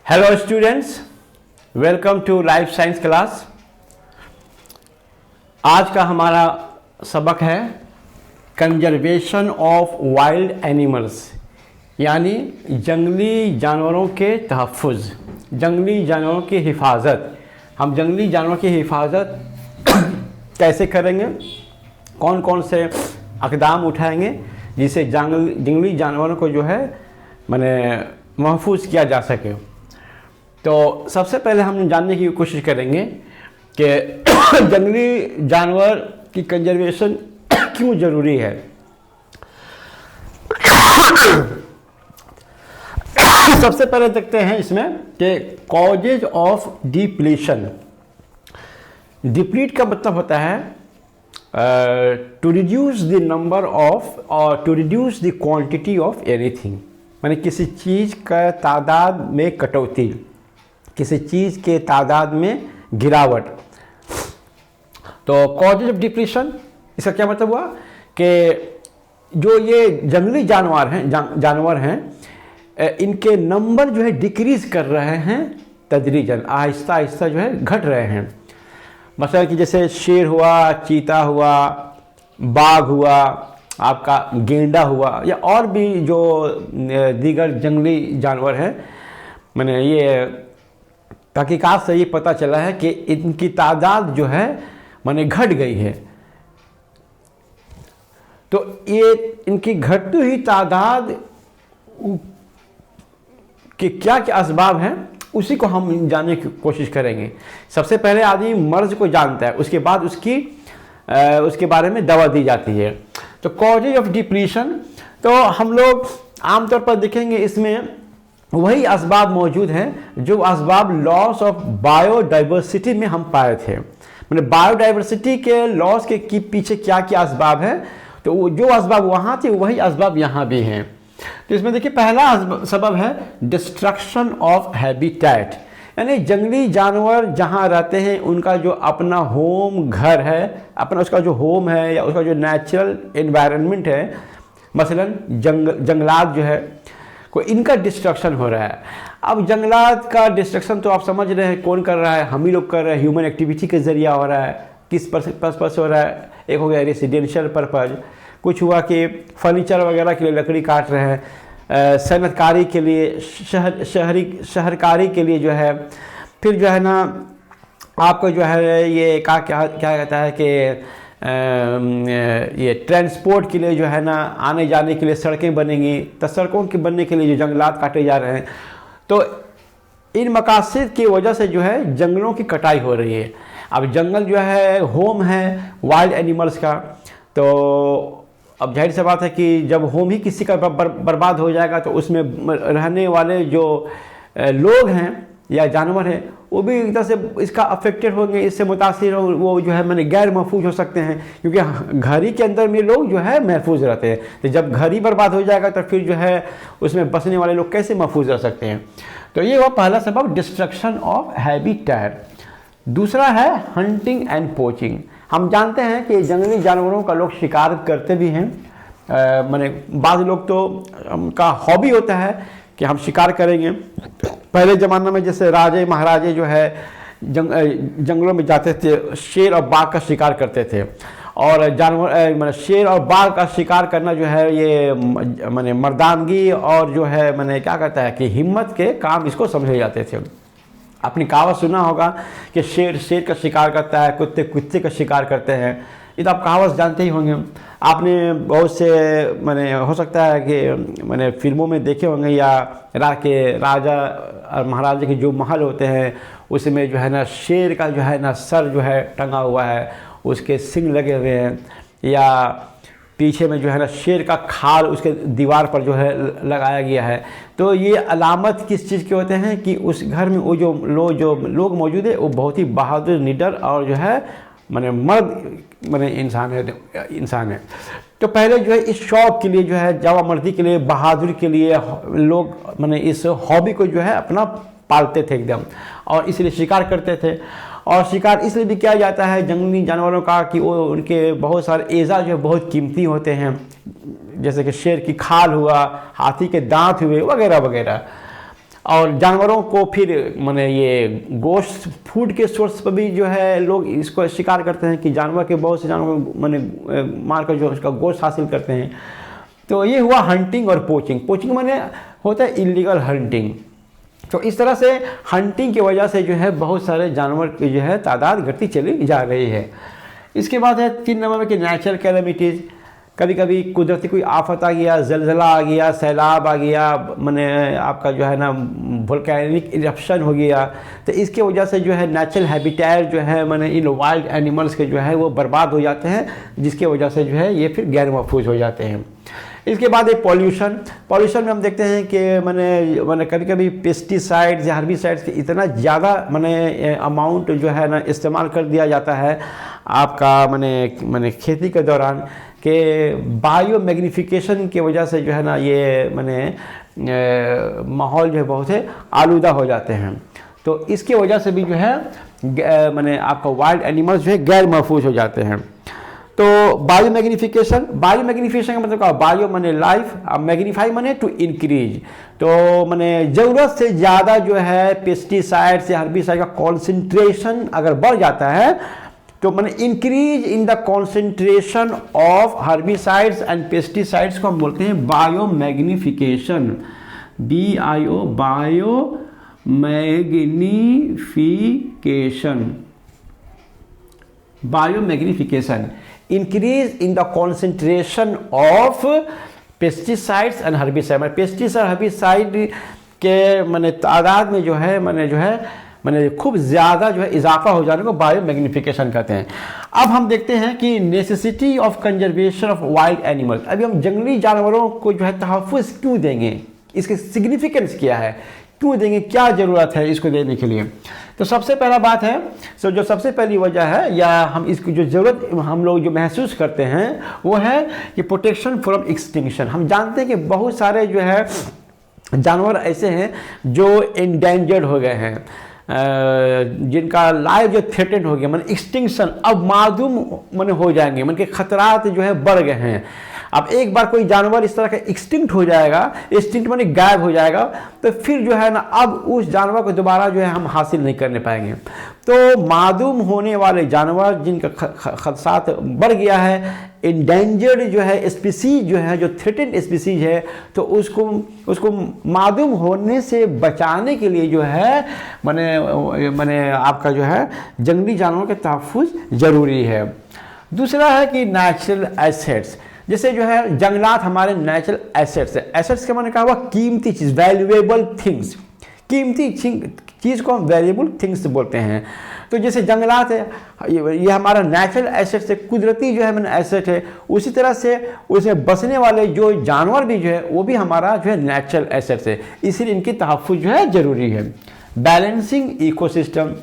Hello students, welcome to life science class. आज का हमारा सबक है कंजर्वेशन ऑफ वाइल्ड एनिमल्स, यानी जंगली जानवरों के तहफ़्फ़ुज़, जंगली जानवरों की हिफाजत। हम जंगली जानवरों की हिफाजत कैसे करेंगे, कौन कौन से इक़दाम उठाएंगे जिससे जंगली जानवरों को जो है माने महफूज किया जा सके। तो सबसे पहले हम जानने की कोशिश करेंगे कि जंगली जानवर की कंजर्वेशन क्यों ज़रूरी है। सबसे पहले देखते हैं इसमें कि कॉजेज ऑफ डिप्लीशन। डिप्लीट का मतलब होता है to reduce the number of और to reduce the quantity of anything, माने किसी चीज़ का तादाद में कटौती, किसी चीज़ के तादाद में गिरावट। तो कॉजेज ऑफ डिप्लीशन, इसका क्या मतलब हुआ कि जो ये जंगली जानवर हैं इनके नंबर जो है डिक्रीज़ कर रहे हैं तदरीजन, आहिस्ता आहिस्ता जो है घट रहे हैं। मसलन कि जैसे शेर हुआ, चीता हुआ, बाघ हुआ, आपका गेंडा हुआ, या और भी जो दीगर जंगली जानवर हैं, मैंने ये तहकीकात से ये पता चला है कि इनकी तादाद जो है माने घट गई है। तो ये इनकी घटती हुई तादाद के क्या क्या असबाब हैं उसी को हम जानने की कोशिश करेंगे। सबसे पहले आदमी मर्ज को जानता है, उसके बाद उसके बारे में दवा दी जाती है। तो कॉजेज ऑफ डिप्लीशन, तो हम लोग आमतौर पर देखेंगे इसमें वही असबाब मौजूद हैं जो असबाब लॉस ऑफ बायोडाइवर्सिटी में हम पाए थे। मतलब बायोडाइवर्सिटी के लॉस के पीछे क्या क्या असबाब हैं, तो वो जो असबाब वहाँ थे वही असबाब यहाँ भी हैं। तो इसमें देखिए पहला सबब है डिस्ट्रक्शन ऑफ हैबिटेट, यानी जंगली जानवर जहाँ रहते हैं उनका जो अपना होम घर है, अपना उसका जो होम है या उसका जो नेचुरल एनवायरनमेंट है, मसलन जंगलात जो है, कोई इनका डिस्ट्रक्शन हो रहा है। अब जंगलात का डिस्ट्रक्शन तो आप समझ रहे हैं कौन कर रहा है, हम ही लोग कर रहे हैं, ह्यूमन एक्टिविटी के ज़रिया हो रहा है। किस पर्पस हो रहा है, एक हो गया रेसिडेंशियल पर्पज़, कुछ हुआ कि फर्नीचर वगैरह के लिए लकड़ी काट रहे हैं, सनतकारी के लिए, शहरकारी के लिए जो है, फिर जो है ना आपको जो है ये क्या कहता है कि ये ट्रांसपोर्ट के लिए जो है ना आने जाने के लिए सड़कें बनेंगी, तो सड़कों के बनने के लिए जो जंगलात काटे जा रहे हैं, तो इन मकासद की वजह से जो है जंगलों की कटाई हो रही है। अब जंगल जो है होम है वाइल्ड एनिमल्स का, तो अब जाहिर सी बात है कि जब होम ही किसी का बर्बाद हो जाएगा तो उसमें रहने वाले जो लोग हैं या जानवर हैं वो भी एक तरह से इसका अफेक्टेड होंगे, इससे मुतासिर हो, वो जो है मैंने गैर महफूज हो सकते हैं, क्योंकि घर ही के अंदर में लोग जो है महफूज रहते हैं। तो जब घर ही बर्बाद हो जाएगा तो फिर जो है उसमें बसने वाले लोग कैसे महफूज रह सकते हैं। तो ये हुआ पहला सबब, डिस्ट्रक्शन ऑफ हैबिटेट। दूसरा है हंटिंग एंड पोचिंग। हम जानते हैं कि जंगली जानवरों का लोग शिकार करते भी हैं, माने बाज़ लोग तो उनका हॉबी होता है कि हम शिकार करेंगे। पहले ज़माने में जैसे राजे महाराजे जो है जंगलों में जाते थे, शेर और बाघ का शिकार करते थे, और जानवर माने शेर और बाघ का शिकार करना जो है ये माने मर्दानगी और जो है माने क्या कहता है कि हिम्मत के काम इसको समझे जाते थे। आपने कहावत सुना होगा कि शेर शेर का शिकार करता है, कुत्ते कुत्ते का शिकार करते हैं। ये तो आप कहावत जानते ही होंगे। आपने बहुत से मैंने हो सकता है कि मैंने फिल्मों में देखे होंगे, या राजा और महाराजा के जो महल होते हैं उसमें जो है ना शेर का जो है ना सर जो है टंगा हुआ है, उसके सिंग लगे हुए हैं, या पीछे में जो है ना शेर का खाल उसके दीवार पर जो है लगाया गया है। तो ये अलामत किस चीज़ के होते हैं कि उस घर में वो जो लोग मौजूद है वो बहुत ही बहादुर, निडर और जो है माने मर्द माने इंसान है। तो पहले जो है इस शौक़ के लिए जो है जवामर्दी के लिए, बहादुरी के लिए लोग माने इस हॉबी को जो है अपना पालते थे एकदम, और इसलिए शिकार करते थे। और शिकार इसलिए भी किया जाता है जंगली जानवरों का कि वो उनके बहुत सारे एज़ा जो है बहुत कीमती होते हैं, जैसे कि शेर की खाल हुआ, हाथी के दांत हुए, वगैरह वगैरह। और जानवरों को फिर माने ये गोश्त फूड के सोर्स पर भी जो है लोग इसको शिकार करते हैं कि जानवर के बहुत से जानवर माने मार कर जो उसका गोश्त हासिल करते हैं। तो ये हुआ हंटिंग और पोचिंग। पोचिंग माने होता है इलीगल हंटिंग। तो इस तरह से हंटिंग की वजह से जो है बहुत सारे जानवर की जो है तादाद घटती चली जा रही है। इसके बाद है 3 नंबर में कि नेचुरल कैलेमिटीज़। कभी कभी कुदरती कोई आफत आ गया, जलजला आ गया, सैलाब आ गया, माने आपका जो है ना वोल्केनिक इरप्शन हो गया, तो इसके वजह से जो है नेचुरल हैबिटेट जो है माने इन वाइल्ड एनिमल्स के जो है वो बर्बाद हो जाते हैं, जिसके वजह से जो है ये फिर गैर महफूज हो जाते हैं। इसके बाद एक पॉल्यूशन में हम देखते हैं कि मैंने कभी कभी पेस्टिसाइड्स या हर्बिसाइड्स के इतना ज़्यादा मैंने अमाउंट जो है ना इस्तेमाल कर दिया जाता है आपका मैंने खेती के दौरान कि बायो मैग्नीफिकेशन की वजह से जो है ना ये माहौल जो है बहुत है आलूदा हो जाते हैं। तो इसकी वजह से भी जो है आपका वाइल्ड एनिमल्स जो है गैर महफूज हो जाते हैं। तो बायो मैग्नीफिकेशन का मतलब क्या? बायो माने लाइफ, मैग्नीफाई माने टू इंक्रीज। तो माने ज़रूरत से ज़्यादा जो है पेस्टिसाइड्स या हर्बिसाइड का कॉन्सेंट्रेशन अगर बढ़ जाता है तो माने increase in the concentration of herbicides and pesticides को हम बोलते हैं bio magnification. BIO bio magnification increase in the concentration of pesticides and herbicide. Pesticide herbicide के माने तादाद में जो है मैंने खूब ज़्यादा जो है इजाफा हो जाने को बायो मैग्नीफिकेशन कहते हैं। अब हम देखते हैं कि necessity of conservation of wild animals. अभी हम जंगली जानवरों को जो है तहफ़्फ़ुज़ क्यों देंगे, इसके सिग्निफिकेंस क्या है, क्यों देंगे, क्या ज़रूरत है इसको देने के लिए। तो सबसे पहला बात है, तो जो सबसे पहली वजह है या हम इसकी जो ज़रूरत हम लोग जो महसूस करते हैं वो है कि प्रोटेक्शन फ्रॉम एक्सटिंक्शन। हम जानते हैं कि बहुत सारे जो है जानवर ऐसे हैं जो एंडेंजर्ड हो गए हैं, जिनका लाइफ जो थ्रेटेंड हो गया, माने एक्सटिंक्शन, अब मादूम माने हो जाएंगे, माने के खतरात जो है बढ़ गए हैं। अब एक बार कोई जानवर इस तरह का एक्सटिंक्ट हो जाएगा, एक्सटिंक्ट माने गायब हो जाएगा, तो फिर जो है ना अब उस जानवर को दोबारा जो है हम हासिल नहीं करने पाएंगे। तो मादूम होने वाले जानवर जिनका खदशात बढ़ गया है, इंडेंजर्ड जो है स्पीसीज जो है, जो थ्रेटेंड स्पीसीज है, तो उसको मादूम होने से बचाने के लिए जो है माने आपका जो है जंगली जानवरों के तहफ़्फ़ुज़ ज़रूरी है। दूसरा है कि नेचुरल एसेट्स, जैसे जो है जंगलात हमारे नेचुरल एसेट्स है। एसेट्स के माने क्या हुआ? कीमती चीज़, वैल्यूएबल थिंग्स। कीमती चीज़ को हम वैल्यूएबल थिंग्स बोलते हैं। तो जैसे जंगलात है ये हमारा नेचुरल एसेट है, कुदरती जो है मैंने एसेट है। उसी तरह से उसमें बसने वाले जो जानवर भी जो है वो भी हमारा जो है नेचुरल एसेट है, इसीलिए इनकी तहफ़्फ़ुज़ जो है ज़रूरी है। बैलेंसिंग इकोसिस्टम,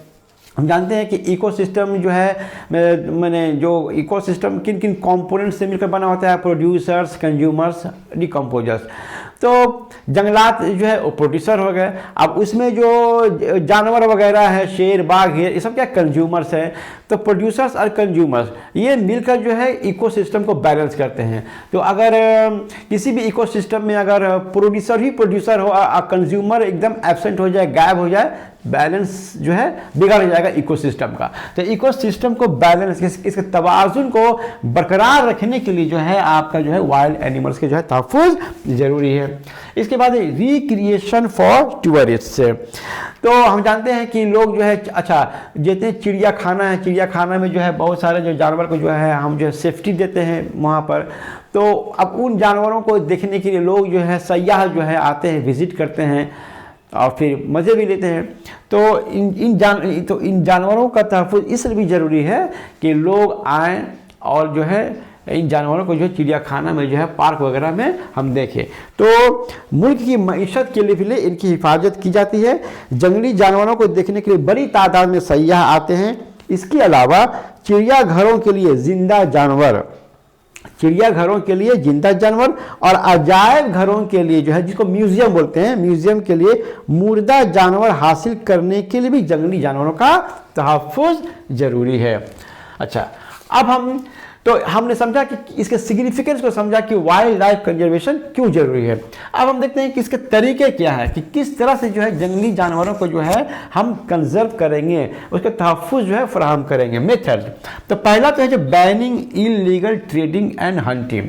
हम जानते हैं कि इकोसिस्टम जो है मैंने जो इकोसिस्टम किन किन कंपोनेंट से मिलकर बना होता है, प्रोड्यूसर्स, कंज्यूमर्स, डिकम्पोजर्स। तो जंगलात जो है वो प्रोड्यूसर हो गए, अब उसमें जो जानवर वगैरह है, शेर, बाघ, हिरण, ये सब क्या कंज्यूमर्स हैं। तो प्रोड्यूसर्स और कंज्यूमर्स ये मिलकर जो है इकोसिस्टम को बैलेंस करते हैं। तो अगर किसी भी इकोसिस्टम में अगर प्रोड्यूसर ही प्रोड्यूसर हो और कंज्यूमर एकदम एब्सेंट हो जाए, गायब हो जाए, बैलेंस जो है बिगड़ जाएगा इकोसिस्टम का। तो इकोसिस्टम को बैलेंस, इसके तवाज़ुन को बरकरार रखने के लिए जो है आपका जो है वाइल्ड एनिमल्स के जो है तहफ़्फ़ुज़ ज़रूरी है। इसके बाद रिक्रिएशन फॉर टूरिस्ट। तो हम जानते हैं कि लोग जो है अच्छा जितने चिड़ियाखाना है, चिड़ियाखाना में जो है बहुत सारे जो जानवर को जो है हम जो है सेफ्टी देते हैं वहाँ पर। तो अब उन जानवरों को देखने के लिए लोग जो है सयाह जो है आते हैं, विज़िट करते हैं और फिर मज़े भी लेते हैं। तो इन जानवरों का तहफ़्फ़ुज़ इसलिए भी ज़रूरी है कि लोग आएँ और जो है इन जानवरों को जो है चिड़ियाखाना में जो है पार्क वगैरह में हम देखें। तो मुल्क की मईशत के लिए भी इनकी हिफाजत की जाती है। जंगली जानवरों को देखने के लिए बड़ी तादाद में सयाह आते हैं। इसके अलावा चिड़ियाघरों के लिए जिंदा जानवर, चिड़ियाघरों के लिए जिंदा जानवर और अजायब घरों के लिए जो है जिसको म्यूजियम बोलते हैं, म्यूजियम के लिए मुर्दा जानवर हासिल करने के लिए भी जंगली जानवरों का तहफ़्फ़ुज़ ज़रूरी है। अच्छा, अब हम तो हमने समझा कि इसके सिग्निफिकेंस को समझा कि वाइल्ड लाइफ कंजर्वेशन क्यों जरूरी है। अब हम देखते हैं कि इसके तरीके क्या है, कि किस तरह से जो है जंगली जानवरों को जो है हम कंजर्व करेंगे, उसके तहफ़्फ़ुज़ जो है फराहम करेंगे। मेथड, तो पहला तो है जो banning illegal trading and hunting.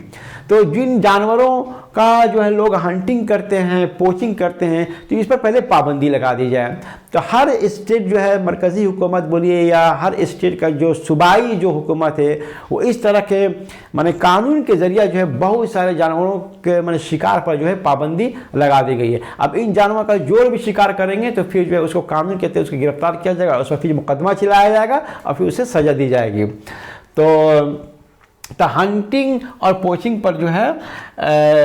तो जिन जानवरों का जो है लोग हंटिंग करते हैं, पोचिंग करते हैं, तो इस पर पहले पाबंदी लगा दी जाए। तो हर स्टेट जो है, मरकज़ी हुकूमत बोलिए या हर स्टेट का जो सूबाई जो हुकूमत है, वो इस तरह के माने कानून के ज़रिए जो है बहुत सारे जानवरों के माने शिकार पर जो है पाबंदी लगा दी गई है। अब इन जानवरों का जो भी शिकार करेंगे तो फिर जो है उसको कानून के तहत उसको गिरफ्तार किया जाएगा, उस पर फिर मुकदमा चलाया जाएगा और फिर उसे सज़ा दी जाएगी। तो हंटिंग और पोचिंग पर जो है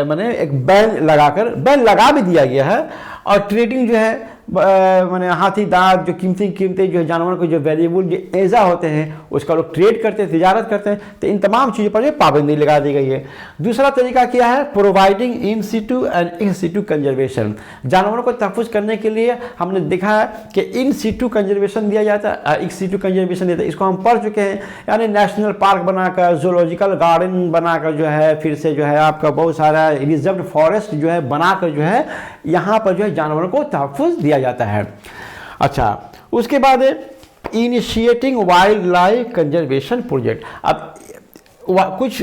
माने एक बैन लगा भी दिया गया है। और ट्रेडिंग जो है माने हाथी दांत जो कीमती जो है जानवरों के जो वैल्यूबल जो एजा होते हैं उसका लोग ट्रेड करते हैं, तिजारत करते हैं, तो इन तमाम चीज़ों पर जो पाबंदी लगा दी गई है। दूसरा तरीका क्या है, providing in Situ and in Situ conservation. जानवरों को तहफ़्फ़ुज़ करने के लिए हमने देखा है कि इन सिटू कंजर्वेशन दिया जाता है, इन सिटू कंजर्वेशन देता है, इसको हम पढ़ चुके हैं। यानी नेशनल पार्क बनाकर, ज़ूलॉजिकल गार्डन बनाकर जो है, फिर से जो है आपका बहुत सारा रिजर्व फॉरेस्ट जो है बनाकर जो है यहाँ पर जो है जानवरों को तहफ़्फ़ुज़ दिया जाता है। अच्छा, उसके बाद initiating wild life conservation project. अब कुछ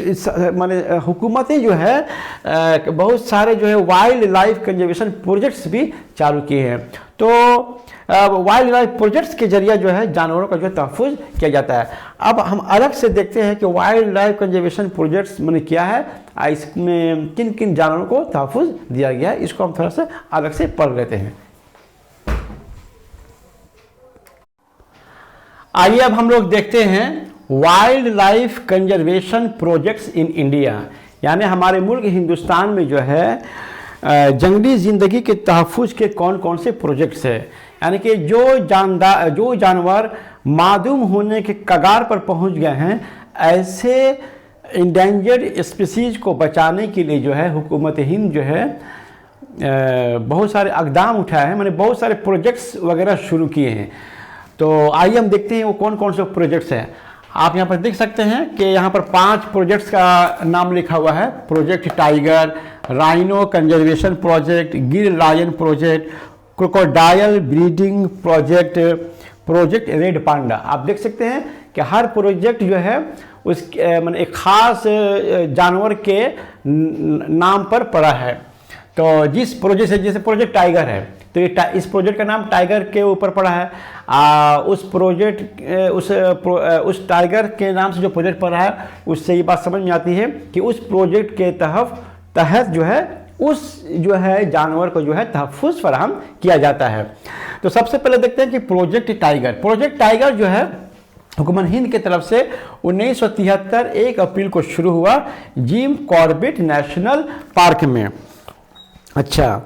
माने हुकूमतें जो है बहुत सारे जो है वाइल्ड लाइफ कंजर्वेशन प्रोजेक्ट्स भी चालू किए हैं। तो वाइल्ड लाइफ प्रोजेक्ट्स के जरिए जो है जानवरों का जो तहफ़्फ़ुज़ किया जाता है। अब हम अलग से देखते हैं कि वाइल्ड लाइफ कंजर्वेशन प्रोजेक्ट्स माने क्या है, इसमें किन किन जानवरों को तहफ़्फ़ुज़ दिया गया है, इसको हम थोड़ा सा अलग से पढ़ लेते हैं। आइए अब हम लोग देखते हैं wild life conservation projects in India, यानी हमारे मुल्क हिंदुस्तान में जो है जंगली ज़िंदगी के तहफ़्फ़ुज़ के कौन कौन से प्रोजेक्ट्स हैं। यानी कि जो जानवर मादूम होने के कगार पर पहुंच गए हैं, ऐसे इंडेंजर्ड स्पीसीज़ को बचाने के लिए जो है हुकूमत हिंद जो है बहुत सारे इक़दाम उठाए हैं, माने बहुत सारे प्रोजेक्ट्स वगैरह शुरू किए हैं। तो आइए हम देखते हैं वो कौन कौन से प्रोजेक्ट्स हैं। आप यहाँ पर देख सकते हैं कि यहाँ पर 5 प्रोजेक्ट्स का नाम लिखा हुआ है। Project tiger, rhino conservation project, Gir lion project, crocodile breeding project, project red panda. आप देख सकते हैं कि हर प्रोजेक्ट जो है उस मतलब एक ख़ास जानवर के नाम पर पड़ा है। तो जिस प्रोजेक्ट से, जैसे प्रोजेक्ट टाइगर है तो ये इस प्रोजेक्ट का नाम टाइगर के ऊपर पड़ा है। उस टाइगर के नाम से जो प्रोजेक्ट पड़ा है उससे ये बात समझ में आती है कि उस प्रोजेक्ट के तहत जो है उस जो है जानवर को जो है तहफ़्फ़ुज़ फराहम किया जाता है। तो सबसे पहले देखते हैं कि प्रोजेक्ट टाइगर जो है हुकूमत हिंद की तरफ से 1973 1 अप्रैल को शुरू हुआ जिम कॉर्बेट नेशनल पार्क में। अच्छा,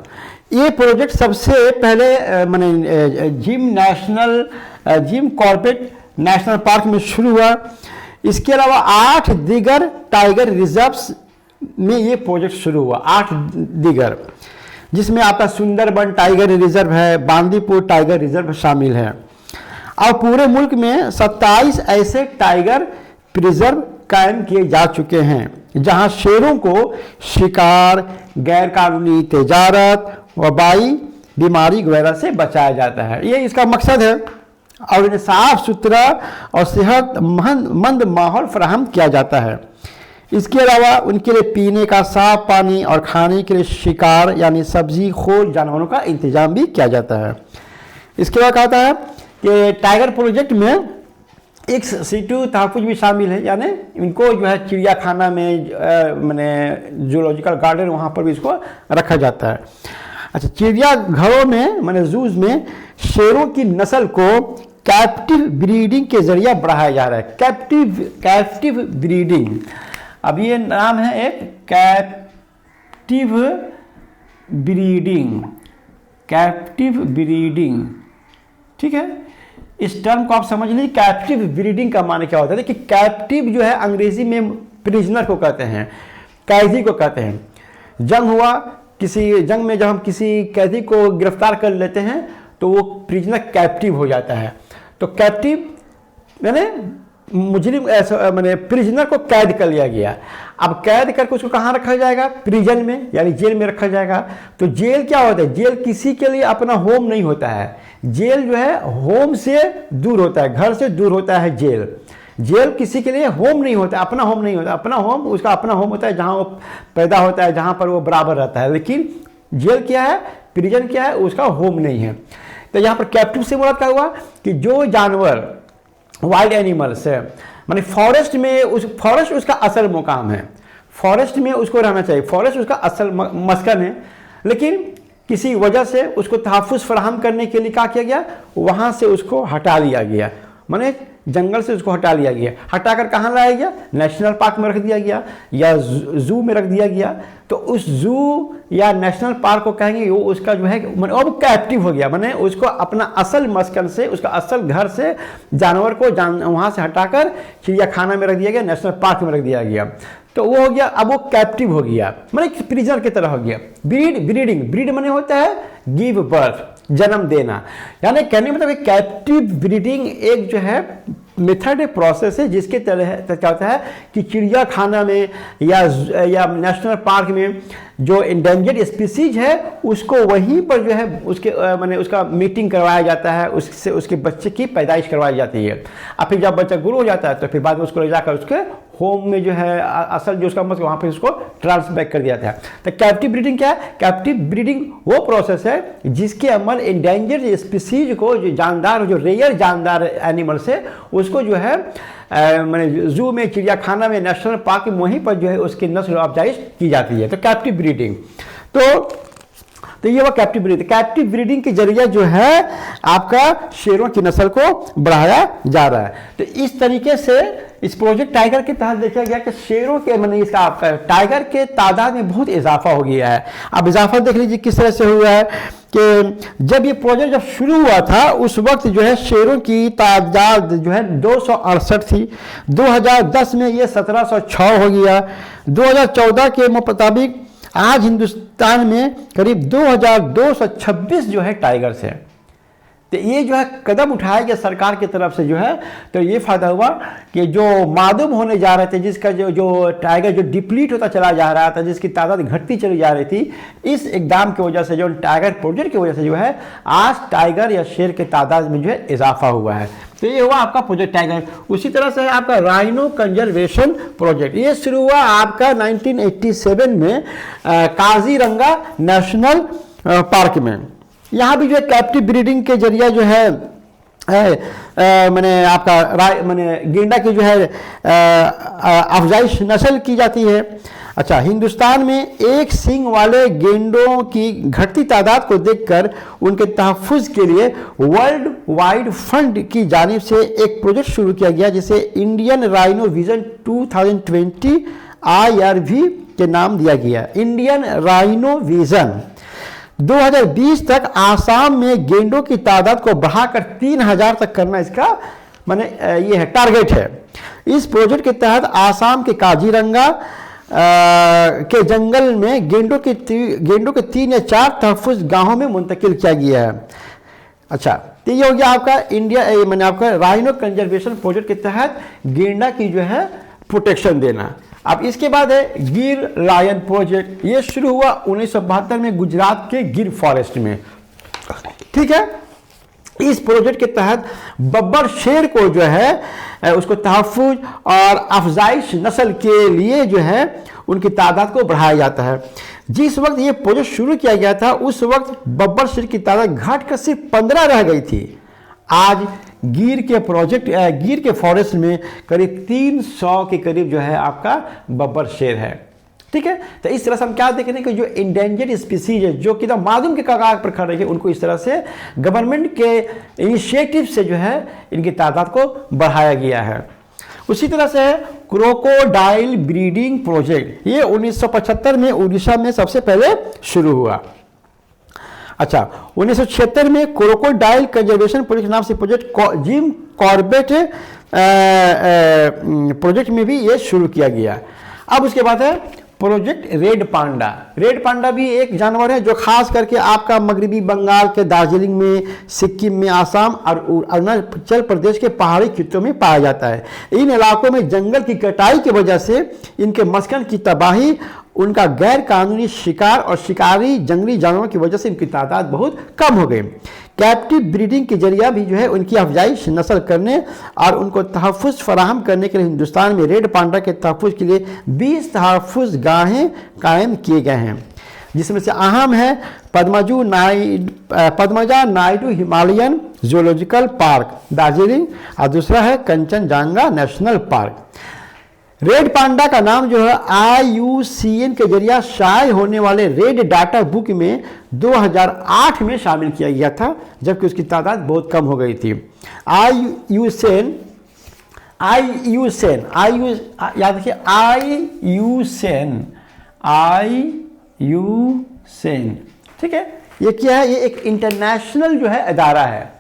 ये प्रोजेक्ट सबसे पहले माने जिम कॉर्बेट नेशनल पार्क में शुरू हुआ। इसके अलावा 8 दीगर टाइगर रिजर्व्स में ये प्रोजेक्ट शुरू हुआ, 8 दीगर, जिसमें आपका सुंदरबन टाइगर रिजर्व है, बांदीपुर टाइगर रिजर्व शामिल है। और पूरे मुल्क में 27 ऐसे टाइगर रिजर्व कायम किए जा चुके हैं जहां शेरों को शिकार, गैरकानूनी तिजारत, वबाई बीमारी वगैरह से बचाया जाता है। ये इसका मकसद है और इन्हें साफ सुथरा और सेहतमंद माहौल फराहम किया जाता है। इसके अलावा उनके लिए पीने का साफ पानी और खाने के लिए शिकार यानी सब्जी खोर जानवरों का इंतजाम भी किया जाता है। इसके बाद कहता है कि टाइगर प्रोजेक्ट में एक सिटू तहफ़्फ़ुज़ भी शामिल है, यानी इनको जो है चिड़ियाखाना में माने जूलॉजिकल गार्डन वहाँ पर भी इसको रखा जाता है। अच्छा, चिड़ियाघरों में माने जूज में शेरों की नस्ल को कैप्टिव ब्रीडिंग के जरिए बढ़ाया जा रहा है। कैप्टिव ब्रीडिंग, अब ये नाम है एक कैप्टिव ब्रीडिंग, ठीक है। इस टर्म को आप समझ लीजिए, कैप्टिव ब्रीडिंग का माने क्या होता है कि कैप्टिव जो है अंग्रेजी में प्रिजनर को कहते हैं, कैदी को कहते हैं। जंग हुआ, किसी जंग में जब हम किसी कैदी को गिरफ्तार कर लेते हैं तो वो प्रिजनर कैप्टिव हो जाता है। तो कैप्टिव यानी मुजरिम मैंने प्रिजनर को कैद कर लिया गया। अब कैद करके उसको कहाँ रखा जाएगा? प्रिजन में, यानी जेल में रखा जाएगा। तो जेल क्या होता है? जेल किसी के लिए अपना होम नहीं होता है। जेल जो है होम से दूर होता है, घर से दूर होता है जेल। जेल किसी के लिए होम नहीं होता, अपना होम नहीं होता। अपना होम, उसका अपना होम होता है जहाँ वो पैदा होता है, जहाँ पर वो बराबर रहता है। लेकिन जेल क्या है, प्रिजन क्या है, उसका होम नहीं है। तो यहाँ पर कैप्टिव से मुराद क्या हुआ कि जो जानवर वाइल्ड एनिमल्स है, माने फॉरेस्ट में, फॉरेस्ट उसका असल मुकाम है, फॉरेस्ट में उसको रहना चाहिए, फॉरेस्ट उसका असल मस्कन है। लेकिन किसी वजह से उसको तहफ़्फ़ुज़ फराहम करने के लिए क्या किया गया? वहाँ से उसको हटा लिया गया, माने जंगल से उसको हटा लिया गया। हटाकर कहाँ लाया गया? नेशनल पार्क में रख दिया गया या जू में रख दिया गया। तो उस जू या नेशनल पार्क को कहेंगे वो उसका जो है अब कैप्टिव हो गया, माने उसको अपना असल मस्कन से, उसका असल घर से जानवर को वहाँ से हटाकर चिड़ियाखाना में रख दिया गया, नेशनल पार्क में रख दिया गया। तो वो हो गया, अब वो कैप्टिव हो गया, माने प्रिजनर की तरह हो गया। ब्रीडिंग, ब्रीड माने होता है गिव बर्थ, जन्म देना। यानी कहने मतलब कैप्टिव ब्रीडिंग एक जो है मेथड है, प्रोसेस है, जिसके तहत क्या होता है कि चिड़ियाखाना में या नेशनल पार्क में जो इंडेंजर्ड स्पीसीज है उसको वहीं पर जो है उसके माने उसका मीटिंग करवाया जाता है, उससे उसके बच्चे की पैदाइश करवाई जाती है। अब फिर जब बच्चा ग्रो हो जाता है तो फिर बाद में उसको ले जाकर उसके होम में जो है असल जो उसका मतलब वहाँ पे उसको ट्रांसफर कर दिया जाता है। तो कैप्टिव ब्रीडिंग क्या है? कैप्टिव ब्रीडिंग वो प्रोसेस है जिसके अमल इंडेंजर्ड स्पीसीज को, जो जानदार, जो रेयर जानदार एनिमल्स है, उसको जो है मैंने जू में, चिड़ियाखाना में, नेशनल पार्क में, वहीं पर जो है उसकी नस्ल अफजाइश की जाती है। तो कैप्टिव ब्रीडिंग, तो ये वो कैप्टिव ब्रीडिंग, कैप्टिव ब्रीडिंग के जरिए जो है आपका शेरों की नस्ल को बढ़ाया जा रहा है। तो इस तरीके से इस प्रोजेक्ट टाइगर के तहत देखा गया कि शेरों के मैंने इसका आपका टाइगर के तादाद में बहुत इजाफा हो गया है। अब इजाफा देख लीजिए किस तरह से हुआ है कि जब ये प्रोजेक्ट जब शुरू हुआ था उस वक्त जो है शेरों की तादाद जो है 268 थी। 2010 में ये 1706 हो गया। 2014 के मुताबिक आज हिंदुस्तान में करीब 2226 जो है टाइगर्स है। तो ये जो है कदम उठाया गया सरकार की तरफ से जो है, तो ये फायदा हुआ कि जो मादूम होने जा रहे थे, जिसका जो टाइगर जो डिप्लीट होता चला जा रहा था, जिसकी तादाद घटती चली जा रही थी, इस इकदाम की वजह से, जो टाइगर प्रोजेक्ट की वजह से जो है आज टाइगर या शेर के तादाद में जो है इजाफा हुआ है। तो ये हुआ आपका प्रोजेक्ट टाइगर। उसी तरह से आपका राइनो कंजर्वेशन प्रोजेक्ट, ये शुरू हुआ आपका 1987 में काजीरंगा नेशनल पार्क में। यहाँ भी जो है कैप्टिव ब्रीडिंग के जरिए जो है मैंने आपका मैंने गेंडा की जो है अफजाइश नस्ल की जाती है। अच्छा, हिंदुस्तान में एक सींग वाले गेंडों की घटती तादाद को देखकर उनके तहफ़्फ़ुज़ के लिए वर्ल्ड वाइड फंड की जानिब से एक प्रोजेक्ट शुरू किया गया जिसे इंडियन राइनो विजन 2020 IRV के नाम दिया गया। इंडियन राइनो विजन 2020 तक आसाम में गेंडों की तादाद को बढ़ाकर 3000 तक करना इसका माने ये है टारगेट है। इस प्रोजेक्ट के तहत आसाम के काजीरंगा के जंगल में गेंडों के 3 या 4 तहफ़्फ़ुज़ गांवों में मुंतकिल किया गया है। अच्छा, तो ये हो गया आपका इंडिया मैंने आपका राइनो कंजर्वेशन प्रोजेक्ट के तहत गेंडा की जो है प्रोटेक्शन देना। अब इसके बाद है गिर लायन प्रोजेक्ट। ये शुरू हुआ 1972 में गुजरात के गिर फॉरेस्ट में। ठीक है, इस प्रोजेक्ट के तहत बब्बर शेर को जो है उसको तहफ़्फ़ुज़ और अफजाइश नस्ल के लिए जो है उनकी तादाद को बढ़ाया जाता है। जिस वक्त ये प्रोजेक्ट शुरू किया गया था उस वक्त बब्बर शेर की तादाद घटकर सिर्फ 15 रह गई थी। आज गिर के फॉरेस्ट में करीब 300 के करीब जो है आपका बब्बर शेर है। ठीक है, तो इस तरह से हम क्या देख रहे हैं कि जो इंडेंजर्ड स्पीसीज है, जो कि मादूम के कगार पर खड़े हैं, उनको इस तरह से गवर्नमेंट के इनिशिएटिव से जो है इनकी तादाद को बढ़ाया गया है। उसी तरह से क्रोकोडाइल ब्रीडिंग प्रोजेक्ट, ये 1975 में उड़ीसा में सबसे पहले शुरू हुआ। अच्छा, 1976 में क्रोकोडाइल कंजर्वेशन प्रोजेक्ट नाम से प्रोजेक्ट जिम कॉर्बेट प्रोजेक्ट में भी ये शुरू किया गया। अब उसके बाद है प्रोजेक्ट रेड पांडा। रेड पांडा भी एक जानवर है जो खास करके आपका मगरबी बंगाल के दार्जिलिंग में, सिक्किम में, आसाम और अरुणाचल प्रदेश के पहाड़ी खित्तों में पाया जाता है। इन इलाकों में जंगल की कटाई की वजह से इनके मस्कन की तबाही, उनका गैर कानूनी शिकार और शिकारी जंगली जानवरों की वजह से इनकी तादाद बहुत कम हो गई। कैप्टिव ब्रीडिंग के जरिया भी जो है उनकी अफजाइश नस्ल करने और उनको तहफ़्फ़ुज़ फराहम करने के लिए हिंदुस्तान में रेड पांडा के तहफ़्फ़ुज़ के लिए 20 तहफ़्फ़ुज़ गाहें कायम किए गए हैं, जिसमें से अहम है Padmaja Naidu Himalayan zoological park Darjeeling और दूसरा है Kanchenjunga national park. Red panda का नाम जो है IUCN के जरिए शाये होने वाले रेड डाटा बुक में 2008 में शामिल किया गया था, जबकि उसकी तादाद बहुत कम हो गई थी। IUCN याद रखिए IUCN, ठीक है। ये क्या है? ये एक इंटरनेशनल जो है अदारा है।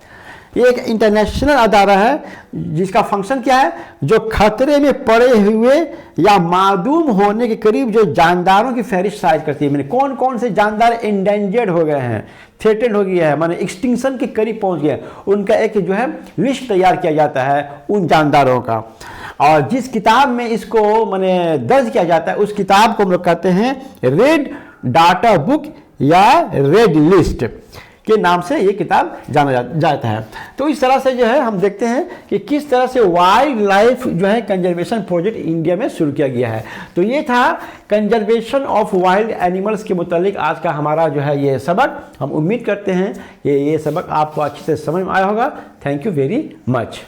ये एक इंटरनेशनल अदारा है जिसका फंक्शन क्या है? जो खतरे में पड़े हुए या मादूम होने के करीब जो जानदारों की फहरिस्त शायद करती है। मैंने कौन कौन से जानदार इंडेंजर्ड हो गए हैं, थ्रेटेंड हो गया है, माने एक्सटिंक्शन के करीब पहुंच गए, उनका एक जो है लिस्ट तैयार किया जाता है उन जानदारों का। और जिस किताब में इसको माने दर्ज किया जाता है उस किताब को हम लोग कहते हैं रेड डाटा बुक या रेड लिस्ट के नाम से ये किताब जाना जाता है। तो इस तरह से जो है हम देखते हैं कि किस तरह से वाइल्ड लाइफ जो है कंजर्वेशन प्रोजेक्ट इंडिया में शुरू किया गया है। तो ये था कंजर्वेशन ऑफ वाइल्ड एनिमल्स के मुतालिक आज का हमारा जो है ये सबक। हम उम्मीद करते हैं कि ये सबक आपको अच्छे से समझ में आया होगा। Thank you very much.